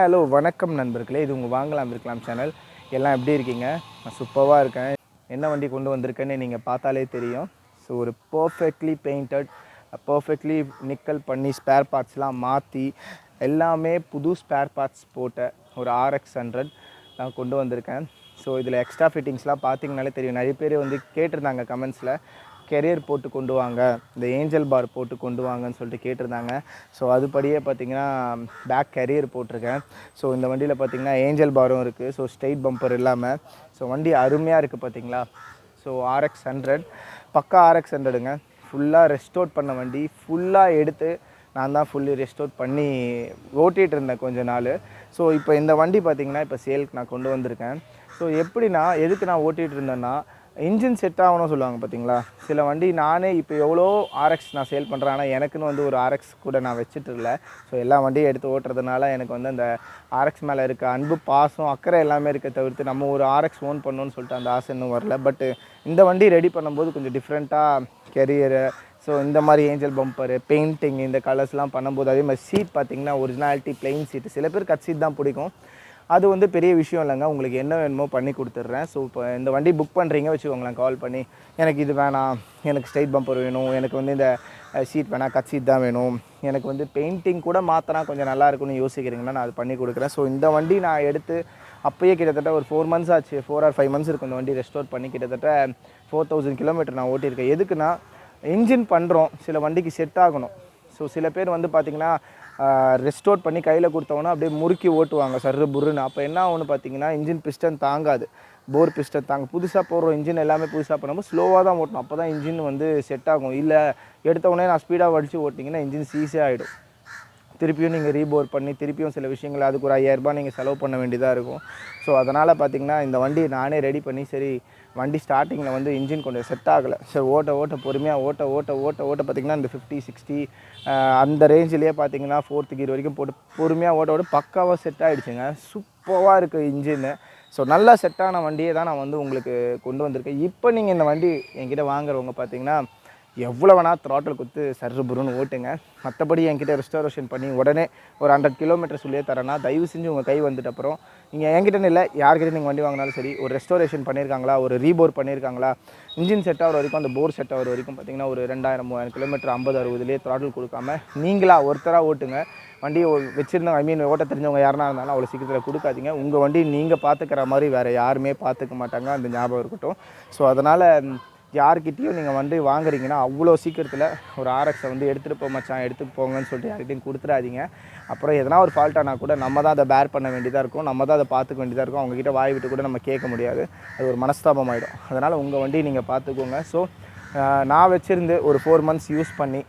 Hello வணக்கம் நண்பர்களே, இது உங்கள் வாங்கலாம் விற்கலாம் சேனல். எல்லாம் எப்படி இருக்கீங்க? நான் சூப்பராக இருக்கேன். என்ன வண்டி கொண்டு வந்திருக்கேன்னு நீங்கள் பார்த்தாலே தெரியும். ஸோ ஒரு பர்ஃபெக்ட்லி பெயிண்டட், பர்ஃபெக்ட்லி நிக்கல் பண்ணி ஸ்பேர் பார்ட்ஸ்லாம் மாற்றி எல்லாமே புது ஸ்பேர் பார்ட்ஸ் போட்ட ஒரு RX100 நான் கொண்டு வந்திருக்கேன். ஸோ இதில் எக்ஸ்ட்ரா ஃபிட்டிங்ஸ்லாம் பார்த்தீங்கனாலே தெரியும். நிறைய பேர் வந்து கேட்டிருந்தாங்க கமெண்ட்ஸில், கெரியர் போட்டு கொண்டு வாங்க, இந்த ஏஞ்சல் பார் போட்டு கொண்டு வாங்கன்னு சொல்லிட்டு கேட்டிருந்தாங்க. ஸோ அதுபடியே பார்த்திங்கன்னா பேக் கெரியர் போட்டிருக்கேன். ஸோ இந்த வண்டியில் பார்த்திங்கன்னா ஏஞ்சல் பாரும் இருக்குது. ஸோ ஸ்ட்ரெயிட் பம்பர் இல்லாமல் ஸோ வண்டி அருமையாக இருக்குது பார்த்திங்களா. ஸோ RX100 பக்கா RX100ங்க. ஃபுல்லாக ரெஸ்டோர் பண்ண வண்டி. ஃபுல்லாக எடுத்து நான் தான் ஃபுல்லி ரெஸ்டோர் பண்ணி ஓட்டிகிட்டு இருந்தேன் கொஞ்ச நாள். ஸோ இப்போ இந்த வண்டி பார்த்திங்கன்னா இப்போ சேலுக்கு நான் கொண்டு வந்திருக்கேன். ஸோ எப்படின்னா, எதுக்கு நான் ஓட்டிகிட்டு இருந்தேன்னா, இன்ஜின் செட் ஆகணும்னு சொல்லுவாங்க பார்த்தீங்களா. சில வண்டி நானே இப்போ எவ்வளோ RX நான் சேல் பண்ணுறேன், ஆனால் எனக்குன்னு வந்து ஒரு RX கூட நான் வச்சுட்டு இல்லை. ஸோ எல்லா வண்டியும் எடுத்து ஓட்டுறதுனால எனக்கு வந்து அந்த RX மேலே இருக்க அன்பு, பாசம், அக்கறை எல்லாமே இருக்க தவிர்த்து நம்ம ஒரு RX ஓன் பண்ணணும்னு சொல்லிட்டு அந்த ஆசை இன்னும் வரல. பட்டு இந்த வண்டி ரெடி பண்ணும்போது கொஞ்சம் டிஃப்ரெண்ட்டாக கெரியரு, ஸோ இந்த மாதிரி ஏஞ்சல் பம்பரு, பெயிண்டிங், இந்த கலர்ஸ்லாம் பண்ணும்போது, அதே மாதிரி சீட் பார்த்திங்கன்னா ஒரிஜினாலிட்டி பிளெயின் சீட்டு. சில பேர் கட் சீட் தான் பிடிக்கும். அது வந்து பெரிய விஷயம் இல்லைங்க. உங்களுக்கு என்ன வேணுமோ பண்ணி கொடுத்துட்றேன். ஸோ இப்போ இந்த வண்டி புக் பண்ணுறீங்க வச்சுக்கோங்களேன், கால் பண்ணி எனக்கு இது வேணாம், எனக்கு ஸ்ட்ரைட் பம்பர் வேணும், எனக்கு வந்து இந்த சீட் வேணாம், கட் சீட் தான் வேணும், எனக்கு வந்து பெயிண்டிங் கூட மாற்றினா கொஞ்சம் நல்லா இருக்குன்னு யோசிக்கிறீங்கன்னா நான் அது பண்ணி கொடுக்குறேன். ஸோ இந்த வண்டி நான் எடுத்து அப்போயே கிட்டத்தட்ட ஒரு 4 months ஆச்சு, 4 or 5 months இருக்கும் இந்த வண்டி ரெஸ்டோர் பண்ணி. கிட்டத்தட்ட 4000 kilometer நான் ஓட்டியிருக்கேன். எதுக்குன்னா, இன்ஜின் பண்ணுறோம், சில வண்டிக்கு செட் ஆகணும். ஸோ சில பேர் வந்து பார்த்திங்கன்னா ரெஸ்டோர் பண்ணி கையில் கொடுத்தவொன்னே அப்படியே முறுக்கி ஓட்டுவாங்க சர்ரு புருன்னு. அப்போ என்ன ஆகும்னு பார்த்தீங்கன்னா, இன்ஜின் பிஸ்டன் தாங்காது, போர் பிஸ்டன் தாங்க. புதுசாக போடுற இன்ஜின் எல்லாமே புதுசாக பண்ணும்போது ஸ்லோவாக தான் ஓட்டணும், அப்போ தான் இன்ஜின் வந்து செட் ஆகும். இல்லை எடுத்தவொடனே நான் ஸ்பீடாக வடித்து ஓட்டிங்கன்னா இன்ஜின் சீஸே ஆகிடும். திருப்பியும் நீங்கள் ரீபோர் பண்ணி திருப்பியும் சில விஷயங்கள் அதுக்கு ஒரு 5000 ரூபாய் நீங்கள் செலவு பண்ண வேண்டியதாக இருக்கும். ஸோ அதனால் பார்த்திங்கன்னா இந்த வண்டி நானே ரெடி பண்ணி, சரி வண்டி ஸ்டார்டிங்கில் வந்து இன்ஜின் கொஞ்சம் செட் ஆகலை, சரி ஓட்ட பொறுமையாக ஓட்ட பார்த்திங்கன்னா இந்த 50, 60 அந்த ரேஞ்சிலேயே பார்த்திங்கன்னா 4th gear வரைக்கும் போட்டு பொறுமையாக ஓட்ட பக்காவாக செட் ஆகிடுச்சுங்க. சூப்பராக இருக்குது இன்ஜின்னு. ஸோ நல்லா செட்டான வண்டியை தான் நான் வந்து உங்களுக்கு கொண்டு வந்திருக்கேன். இப்போ நீங்கள் இந்த வண்டி என்கிட்ட வாங்குறவங்க பார்த்திங்கன்னா எவ்வளோ வேணால் த்ராட்டில் கொடுத்து சர்ரு புருன்னு ஓட்டுங்க. மற்றபடி என்கிட்ட ரெஸ்டாரேஷன் பண்ணி உடனே ஒரு 100 kilometers சொல்லியே தரேன்னா, தயவு செஞ்சு உங்கள் கை வந்துட்டு அப்புறம் நீங்கள் என்கிட்டன்னு இல்லை, யார்கிட்ட நீங்கள் வண்டி வாங்கினாலும் சரி, ஒரு ரெஸ்டாரேஷன் பண்ணியிருக்காங்களா, ஒரு ரீபோர் பண்ணியிருக்காங்களா, இன்ஜின் செட் ஆகிற வரைக்கும், அந்த போர் செட் ஆகிற வரைக்கும் பார்த்திங்கன்னா ஒரு 2000-3000 kilometer 50-60லேயே த்ராட்டில் கொடுக்காம நீங்களா ஒருத்தராக ஓட்டுங்க. வண்டியை வச்சுருந்தவங்க, ஓட்ட தெரிஞ்சவங்க யாருனா இருந்தாலும் அவ்வளோ சீக்கிரத்தில் கொடுக்காதீங்க. உங்கள் வண்டி நீங்கள் பார்த்துக்கிற மாதிரி வேறு யாருமே பார்த்துக்க மாட்டாங்க, அந்த ஞாபகம் இருக்கட்டும். ஸோ அதனால் யார்கிட்டையும் நீங்கள் வண்டி வாங்குறீங்கன்னா அவ்வளோ சீக்கிரத்தில் ஒரு RX-ஐ வந்து எடுத்துகிட்டு போக மச்சான், எடுத்துகிட்டு போங்கன்னு சொல்லிட்டு யார்கிட்டையும் கொடுத்துடாதீங்க. அப்புறம் எதனா ஒரு ஃபால்ட்டானா கூட நம்ம தான் அதை பேர் பண்ண வேண்டியதாக இருக்கும், நம்ம தான் அதை பார்த்துக்க வேண்டியதாக இருக்கும். அவங்ககிட்ட வாய் விட்டு கூட நம்ம கேட்க முடியாது, அது ஒரு மனஸ்தாபம் ஆகிடும். அதனால் உங்கள் வண்டி நீங்கள் பார்த்துக்கோங்க. ஸோ நான் வச்சுருந்து ஒரு 4 months யூஸ் பண்ணி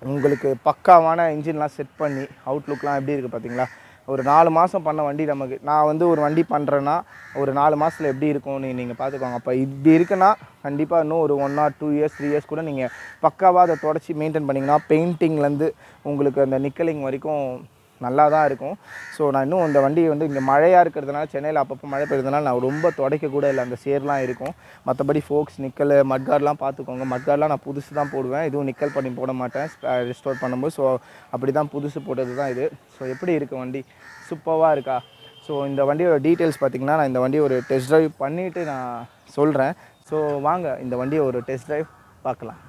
உங்களுக்கு பக்காவான இன்ஜின்லாம் செட் பண்ணி அவுட்லுக்லாம் எப்படி இருக்குது பார்த்தீங்களா. ஒரு 4 மாதம் பண்ண வண்டி நமக்கு, நான் வந்து ஒரு வண்டி பண்ணுறேன்னா ஒரு 4 மாதத்தில் எப்படி இருக்கும்னு நீங்கள் பார்த்துக்கோங்க. அப்போ இப்படி இருக்குன்னா கண்டிப்பாக இன்னும் ஒரு 1 or 2 years 3 years கூட நீங்கள் பக்காவாக அதை தொடச்சி மெயின்டைன் பண்ணிங்கன்னா பெயிண்டிங்லேருந்து உங்களுக்கு அந்த நிக்கலிங் வரைக்கும் நல்லா தான் இருக்கும். ஸோ நான் இன்னும் இந்த வண்டி வந்து இங்கே மழையாக இருக்கிறதுனால, சென்னையில் அப்பப்போ மழை பெய்யுறதுனால நான் ரொம்ப துடைக்க கூட இல்லை, அந்த சேர்லாம் இருக்கும். மற்றபடி ஃபோக்ஸ், நிக்கல், மட்கார்ட்லாம் பார்த்துக்கோங்க. மட்கார்ட்லாம் நான் புதுசு தான் போடுவேன், இதுவும் நிக்கல் பண்ணி போட மாட்டேன் ரெஸ்டோர் பண்ணும்போது. ஸோ அப்படி தான் புதுசு போட்டது தான் இது. ஸோ எப்படி இருக்குது வண்டி, சூப்பராக இருக்கா. ஸோ இந்த வண்டியோட டீட்டெயில்ஸ் பார்த்திங்கன்னா, நான் இந்த வண்டியை ஒரு டெஸ்ட் ட்ரைவ் பண்ணிவிட்டு நான் சொல்கிறேன். ஸோ வாங்க இந்த வண்டியை ஒரு டெஸ்ட் ட்ரைவ் பார்க்கலாம்.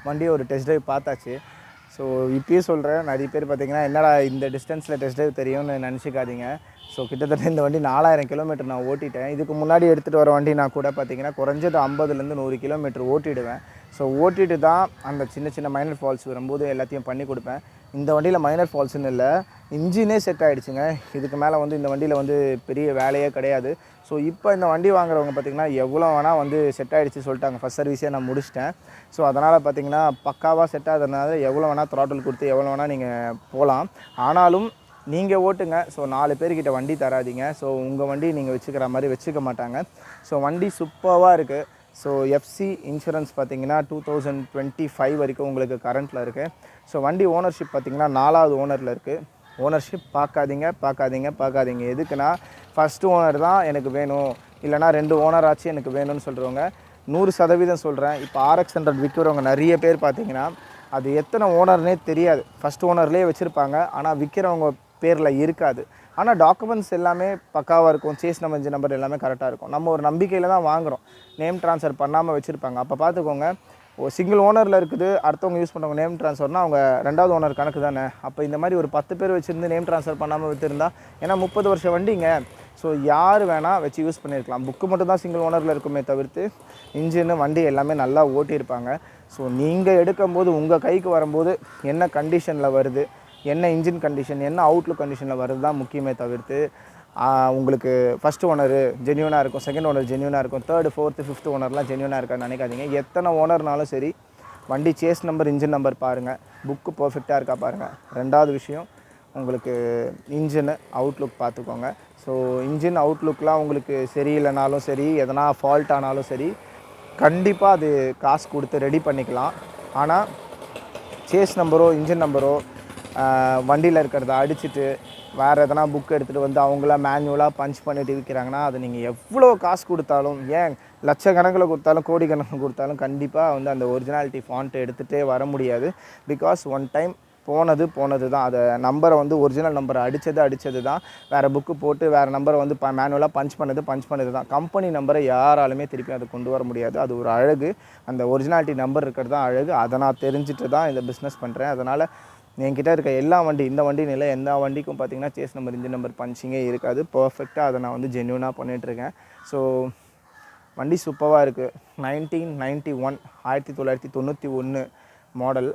வண்டியை ஒரு டெஸ்ட் ட்ரைவ் பார்த்தாச்சு. ஸோ இப்போயே சொல்கிறேன், நிறைய பேர் பார்த்திங்கன்னா என்னடா இந்த டிஸ்டன்ஸில் டெஸ்ட் ட்ரைவ் தெரியும்னு நினச்சிக்காதீங்க. ஸோ கிட்டத்தட்ட இந்த வண்டி 4000 kilometer நான் ஓட்டிட்டேன். இதுக்கு முன்னாடி எடுத்துகிட்டு வர வண்டி நான் கூட பார்த்திங்கன்னா குறைஞ்சது 50-100 kilometer ஓட்டிடுவேன். ஸோ ஓட்டிட்டு தான் அந்த சின்ன சின்ன மைனர் ஃபால்ஸ் வரும்போது எல்லாத்தையும் பண்ணி கொடுப்பேன். இந்த வண்டியில் மைனர் ஃபால்ஸ்னு இல்லை, இன்ஜினே செட் ஆகிடுச்சுங்க. இதுக்கு மேலே வந்து இந்த வண்டியில் வந்து பெரிய வேலையே கிடையாது. ஸோ இப்போ இந்த வண்டி வாங்குறவங்க பார்த்திங்கன்னா எவ்வளோ வேணால் வந்து செட் ஆகிடுச்சு சொல்லிட்டாங்க. ஃபஸ்ட் சர்வீஸே நான் முடிச்சிட்டேன். ஸோ அதனால் பார்த்திங்கன்னா பக்காவாக செட் ஆகிறதுனால எவ்வளோ வேணால் த்ராட்டில் கொடுத்து எவ்வளோ வேணால் நீங்கள் போகலாம். ஆனாலும் நீங்கள் ஓட்டுங்க. ஸோ 4 பேர்கிட்ட வண்டி தராதிங்க. ஸோ உங்கள் வண்டி நீங்கள் வச்சுக்கிற மாதிரி வச்சுக்க மாட்டாங்க. ஸோ வண்டி சூப்பராக இருக்குது. ஸோ எஃப்சி இன்சூரன்ஸ் பார்த்திங்கன்னா 2025 வரைக்கும் உங்களுக்கு கரண்ட்டில் இருக்குது. ஸோ வண்டி ஓனர்ஷிப் பார்த்திங்கன்னா 4வது ஓனரில் இருக்குது. ஓனர்ஷிப் பார்க்காதீங்க. எதுக்குன்னா ஃபஸ்ட்டு ஓனர் தான் எனக்கு வேணும், இல்லைனா 2 ஓனர் ஆச்சு எனக்கு வேணும்னு சொல்கிறவங்க 100% சொல்கிறேன். இப்போ RX100 விற்கிறவங்க நிறைய பேர் பார்த்திங்கன்னா அது எத்தனை ஓனர்னே தெரியாது. ஃபஸ்ட் ஓனர்லேயே வச்சுருப்பாங்க, ஆனால் விற்கிறவங்க பேரில் இருக்காது. ஆனால் டாக்குமெண்ட்ஸ் எல்லாமே பக்காவாக இருக்கும். சேஸ் நம்பர், இன்ஜின் நம்பர் எல்லாமே கரெக்டாக இருக்கும். நம்ம ஒரு நம்பிக்கையில் தான் வாங்குகிறோம். நேம் ட்ரான்ஸ்ஃபர் பண்ணாமல் வச்சுருப்பாங்க. அப்போ பார்த்துக்கோங்க, ஒரு சிங்கிள் ஓனரில் இருக்குது, அடுத்தவங்க யூஸ் பண்ணுறவங்க நேம் ட்ரான்ஸ்ஃபர்னால் அவங்க 2வது ஓனர் கணக்கு தானே. அப்போ இந்த மாதிரி ஒரு 10 பேர் வச்சுருந்து நேம் ட்ரான்ஸ்ஃபர் பண்ணாமல் விற்றுருந்தா, ஏன்னா 30 வருஷம் வண்டிங்க. ஸோ யார் வேணால் வச்சு யூஸ் பண்ணியிருக்கலாம். புக்கு மட்டும் தான் சிங்கிள் ஓனரில் இருக்குமே தவிர்த்து இன்ஜின் வண்டி எல்லாமே நல்லா ஓட்டியிருப்பாங்க. ஸோ நீங்கள் எடுக்கும்போது உங்கள் கைக்கு வரும்போது என்ன கண்டிஷனில் வருது, என்ன இன்ஜின் கண்டிஷன், என்ன அவுட்லுக் கண்டிஷனில் வருது தான் முக்கியமே தவிர்த்து உங்களுக்கு ஃபஸ்ட் ஓனரு ஜென்யூனாக இருக்கும், செகண்ட் ஓனர் ஜென்யூனாக இருக்கும், 3rd 4th 5th ஓனர்லாம் ஜென்யூனாக இருக்கான்னு நினைக்காதீங்க. எத்தனை ஓனர்னாலும் சரி, வண்டி சேஸ் நம்பர், இன்ஜின் நம்பர் பாருங்கள், புக்கு பர்ஃபெக்டாக இருக்கா பாருங்கள். 2வது விஷயம், உங்களுக்கு இன்ஜினு அவுட்லுக் பார்த்துக்கோங்க. ஸோ இன்ஜின் அவுட்லுக்லாம் உங்களுக்கு சரியில்லைனாலும் சரி, எதனா ஃபால்ட் ஆனாலும் சரி, கண்டிப்பாக அது காசு கொடுத்து ரெடி பண்ணிக்கலாம். ஆனால் சேஸ் நம்பரோ இன்ஜின் நம்பரோ வண்டியில் இருக்கிறத அடிச்சுட்டு வேறு எதனா புக் எடுத்துகிட்டு வந்து அவங்களாம் மேனுவலாக பஞ்ச் பண்ணிட்டு விற்கிறாங்கன்னா அது நீங்கள் எவ்வளோ காசு கொடுத்தாலும், ஏன் லட்சக்கணக்கில் கொடுத்தாலும் கோடிக்கணக்கில் கொடுத்தாலும் கண்டிப்பாக வந்து அந்த ஒரிஜினாலிட்டி ஃபாண்ட்டை எடுத்துகிட்டே வர முடியாது. பிகாஸ் ஒன் டைம் போனது தான். அதை நம்பரை வந்து ஒரிஜினல் நம்பரை அடித்தது தான். வேறு புக்கு போட்டு வேறு நம்பரை வந்து மேனுவலாக பஞ்ச் பண்ணது தான். கம்பெனி நம்பரை யாராலுமே திருப்பி அதை கொண்டு வர முடியாது. அது ஒரு அழகு. அந்த ஒரிஜினாலிட்டி நம்பர் இருக்கிறது தான் அழகு. அதை நான் தெரிஞ்சுட்டு தான் இந்த பிஸ்னஸ் பண்ணுறேன். அதனால் என்கிட்ட இருக்க எல்லா வண்டி, இந்த வண்டின்னு இல்லை, எல்லா வண்டிக்கும் பார்த்திங்கன்னா சேஸ் நம்பர், இன்ஜின் நம்பர் பஞ்சிங்கே இருக்காது. பர்ஃபெக்டாக அதை நான் வந்து ஜென்யூனாக பண்ணிகிட்ருக்கேன். ஸோ வண்டி சூப்பராக இருக்குது. 1991 மாடல்,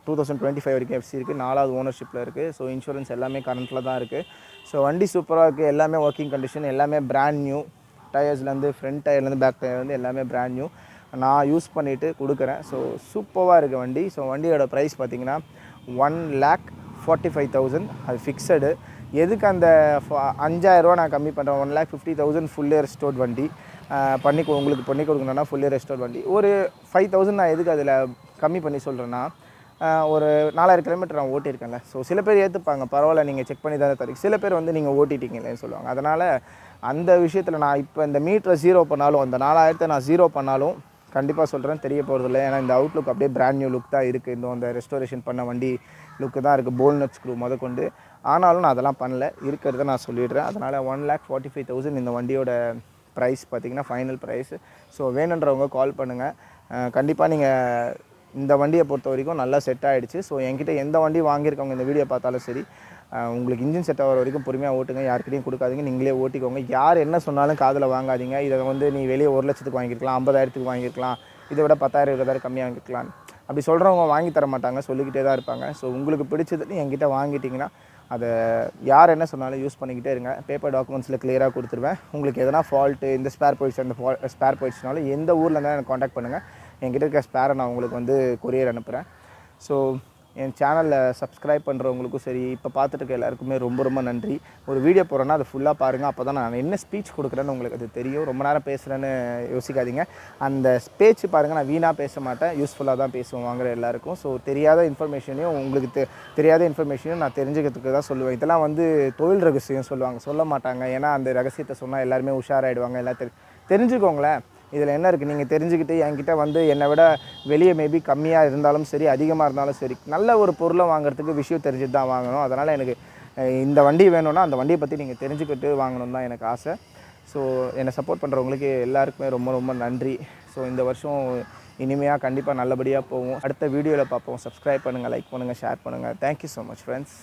2025 வரைக்கும் எஃப்சி இருக்குது, 4வது ஓனர்ஷிப்பில் இருக்குது. ஸோ இன்சூரன்ஸ் எல்லாமே கரண்ட்டில் தான் இருக்குது. ஸோ வண்டி சூப்பராக இருக்குது. எல்லாமே ஒர்க்கிங் கண்டிஷன், எல்லாமே பிராண்ட் நியூ. டயர்ஸ்லேருந்து, ஃப்ரண்ட் டயர்லேருந்து, பேக் டயர்லேருந்து எல்லாமே பிராண்ட் நியூ நான் யூஸ் பண்ணிவிட்டு கொடுக்குறேன். ஸோ சூப்பராக இருக்குது வண்டி. ஸோ வண்டியோட ப்ரைஸ் பார்த்திங்கன்னா 1,45,000 அது ஃபிக்ஸடு. எதுக்கு அந்த 5,000 நான் கம்மி பண்ணுறேன், 1,50,000 ஃபுல்லி ரெஸ்டோர்ட் வண்டி உங்களுக்கு பண்ணி கொடுக்கணுன்னா ஃபுல்லி ரெஸ்டோர்ட் வண்டி. ஒரு 5,000 நான் எதுக்கு அதில் கம்மி பண்ணி சொல்கிறேன்னா, ஒரு 4000 கிலோமீட்டர் நான் ஓட்டியிருக்கேன்ல. ஸோ சில பேர் ஏற்றுப்பாங்க, பரவாயில்ல நீங்கள் செக் பண்ணி தான் தரீங்க. சில பேர் வந்து நீங்கள் ஓட்டிட்டீங்களேன்னு சொல்லுவாங்க. அதனால் அந்த விஷயத்தில் நான் இப்போ இந்த மீட்டரை 0 பண்ணாலும், அந்த 4000 நான் 0 பண்ணாலும் கண்டிப்பாக சொல்கிறேன், தெரிய போகிறதில்ல. ஏன்னா இந்த அவுட்லுக் அப்படியே பிராண்ட் நியூ லுக் தான் இருக்குது. இன்னும் அந்த ரெஸ்டோரேஷன் பண்ண வண்டி லுக்கு தான் இருக்குது, போல்நட் ஸ்க்ரூ முதற்கொண்டு. ஆனாலும் நான் அதெல்லாம் பண்ணல, இருக்கிறத நான் சொல்லிடுறேன். அதனால் 1,45,000 இந்த வண்டியோட ப்ரைஸ் பார்த்திங்கன்னா ஃபைனல் ப்ரைஸு. ஸோ வேணுன்றவங்க கால் பண்ணுங்கள். கண்டிப்பாக நீங்கள் இந்த வண்டியை பொறுத்த வரைக்கும் நல்லா செட் ஆகிடுச்சு. ஸோ என்கிட்ட எந்த வண்டி வாங்கியிருக்கவங்க இந்த வீடியோ பார்த்தாலும் சரி, உங்களுக்கு இன்ஜின் செட் ஆகிற வரைக்கும் பொறுமையாக ஓட்டுங்க, யார்கிட்டையும் கொடுக்காதீங்க, நீங்களே ஓட்டிக்கோங்க. யார் என்ன சொன்னாலும் காதில் வாங்காதீங்க. இதை வந்து நீ வெளியே 1,00,000க்கு வாங்கியிருக்கலாம், 50,000க்கு வாங்கியிருக்கலாம், இதை விட 10,000 20,000 கம்மியாக வாங்கிக்கலாம், அப்படி சொல்கிறவங்க வாங்கி தர மாட்டாங்க, சொல்லிக்கிட்டே தான் இருப்பாங்க. ஸோ உங்களுக்கு பிடிச்சதுன்னு என்கிட்ட வாங்கிட்டிங்கன்னா அதை யார் என்ன சொன்னாலும் யூஸ் பண்ணிக்கிட்டே இருங்க. பேப்பர் டாக்குமெண்ட்ஸில் கிளியராக கொடுத்துருவேன். உங்களுக்கு எதனா ஃபால்ட்டு, இந்த ஸ்பேர் போயிடுச்சு, அந்த ஸ்பேர் போயிடுச்சுனாலும் எந்த ஊரில் இருந்தாலும் எனக்கு காண்டாக்ட் பண்ணுங்கள். என்கிட்ட இருக்க ஸ்பேரை நான் உங்களுக்கு வந்து கொரியர் அனுப்புகிறேன். ஸோ என் சேனலில் சப்ஸ்கிரைப் பண்ணுறவங்களுக்கும் சரி, இப்போ பார்த்துட்டு இருக்க எல்லாருக்குமே ரொம்ப ரொம்ப நன்றி. ஒரு வீடியோ போகிறேன்னா அதை ஃபுல்லாக பாருங்கள். அப்போ தான் நான் என்ன ஸ்பீச் கொடுக்குறேன்னு உங்களுக்கு அது தெரியும். ரொம்ப நேரம் பேசுகிறேன்னு யோசிக்காதீங்க. அந்த பேச்சு பாருங்கள், நான் வீணாக பேச மாட்டேன், யூஸ்ஃபுல்லாக தான் பேசுவேன் வாங்குகிற எல்லாருக்கும். ஸோ தெரியாத இன்ஃபர்மேஷனையும் உங்களுக்கு தெரியாத இன்ஃபர்மேஷனையும் நான் தெரிஞ்சுக்கிறதுக்கு தான் சொல்லுவேன். இதெல்லாம் வந்து தொழில் ரகசியம் சொல்லுவாங்க, சொல்ல மாட்டாங்க. ஏன்னா அந்த ரகசியத்தை சொன்னால் எல்லாருமே உஷாராயிடுவாங்க. எல்லாம் தெரிஞ்சுக்கோங்களேன். இதில் என்ன இருக்குது, நீங்கள் தெரிஞ்சுக்கிட்டு என்கிட்ட வந்து என்னை விட வெளியே மேபி கம்மியாக இருந்தாலும் சரி, அதிகமாக இருந்தாலும் சரி, நல்ல ஒரு பொருளை வாங்குறதுக்கு விஷயம் தெரிஞ்சுட்டு தான் வாங்கணும். அதனால் எனக்கு இந்த வண்டி வேணும்னா அந்த வண்டியை பற்றி நீங்கள் தெரிஞ்சுக்கிட்டு வாங்கணும் தான் எனக்கு ஆசை. ஸோ என்னை சப்போர்ட் பண்ணுறவங்களுக்கு எல்லாருக்குமே ரொம்ப ரொம்ப நன்றி. ஸோ இந்த வருஷம் இனிமையாக கண்டிப்பாக நல்லபடியாக போவோம். அடுத்த வீடியோவில் பார்ப்போம். சப்ஸ்கிரைப் பண்ணுங்கள், லைக் பண்ணுங்கள், ஷேர் பண்ணுங்கள். Thank you so much friends.